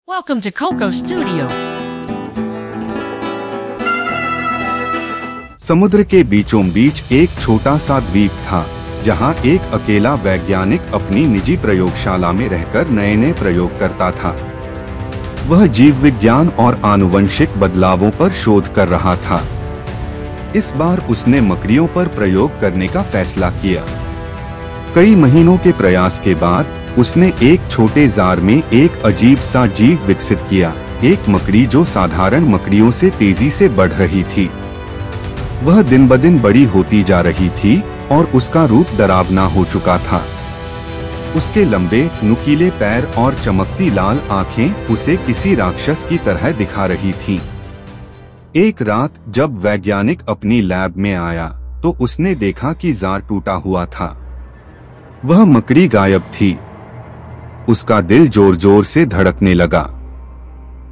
Welcome to Coco Studio. समुद्र के बीचों बीच एक छोटा सा द्वीप था, जहां एक अकेला वैज्ञानिक अपनी निजी प्रयोगशाला में रहकर नए नए प्रयोग करता था। वह जीव विज्ञान और आनुवंशिक बदलावों पर शोध कर रहा था। इस बार उसने मकड़ियों पर प्रयोग करने का फैसला किया। कई महीनों के प्रयास के बाद उसने एक छोटे जार में एक अजीब सा जीव विकसित किया, एक मकड़ी जो साधारण मकड़ियों से तेजी से बढ़ रही थी। वह दिन ब दिन बड़ी होती जा रही थी और उसका रूप डरावना हो चुका था। उसके लंबे नुकीले पैर और चमकती लाल आंखें उसे किसी राक्षस की तरह दिखा रही थीं। एक रात जब वैज्ञानिक अपनी लैब में आया तो उसने देखा कि जार टूटा हुआ था। वह मकड़ी गायब थी। उसका दिल जोर जोर से धड़कने लगा।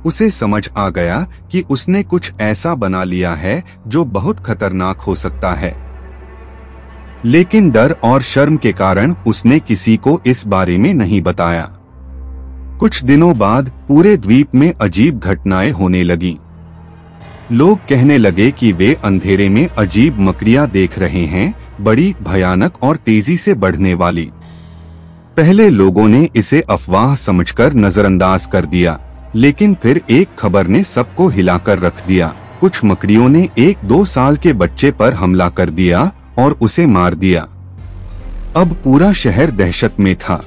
उसे समझ आ गया कि उसने कुछ ऐसा बना लिया है जो बहुत खतरनाक हो सकता है। लेकिन डर और शर्म के कारण उसने किसी को इस बारे में नहीं बताया। कुछ दिनों बाद पूरे द्वीप में अजीब घटनाएं होने लगीं। लोग कहने लगे कि वे अंधेरे में अजीब मकड़ियां देख रहे हैं, बड़ी भयानक और तेजी से बढ़ने वाली। पहले लोगों ने इसे अफवाह समझकर नजरअंदाज कर दिया, लेकिन फिर एक खबर ने सबको हिलाकर रख दिया। कुछ मकड़ियों ने 1-2 साल के बच्चे पर हमला कर दिया और उसे मार दिया। अब पूरा शहर दहशत में था।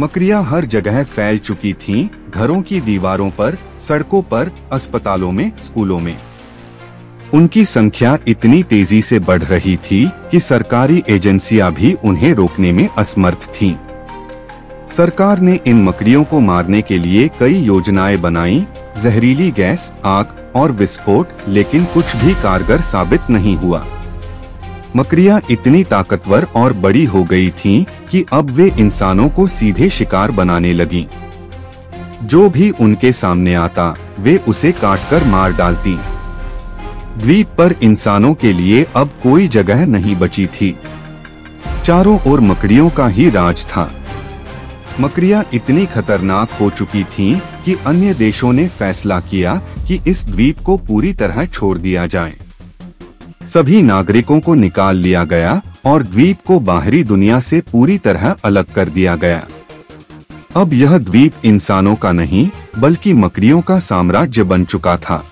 मकड़ियां हर जगह फैल चुकी थीं, घरों की दीवारों पर, सड़कों पर, अस्पतालों में, स्कूलों में। उनकी संख्या इतनी तेजी से बढ़ रही थी कि सरकारी एजेंसियां भी उन्हें रोकने में असमर्थ थीं। सरकार ने इन मकड़ियों को मारने के लिए कई योजनाएं बनाई, जहरीली गैस, आग और विस्फोट, लेकिन कुछ भी कारगर साबित नहीं हुआ। मकड़ियां इतनी ताकतवर और बड़ी हो गई थीं कि अब वे इंसानों को सीधे शिकार बनाने लगीं। जो भी उनके सामने आता, वे उसे काटकर मार डालती। द्वीप पर इंसानों के लिए अब कोई जगह नहीं बची थी। चारों ओर मकड़ियों का ही राज था। मकड़ियां इतनी खतरनाक हो चुकी थीं कि अन्य देशों ने फैसला किया कि इस द्वीप को पूरी तरह छोड़ दिया जाए। सभी नागरिकों को निकाल लिया गया और द्वीप को बाहरी दुनिया से पूरी तरह अलग कर दिया गया। अब यह द्वीप इंसानों का नहीं, बल्कि मकड़ियों का साम्राज्य बन चुका था।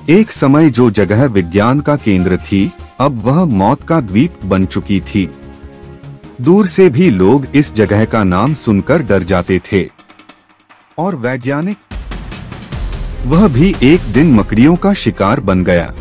एक समय जो जगह विज्ञान का केंद्र थी, अब वह मौत का द्वीप बन चुकी थी। दूर से भी लोग इस जगह का नाम सुनकर डर जाते थे। और वैज्ञानिक, वह भी एक दिन मकड़ियों का शिकार बन गया।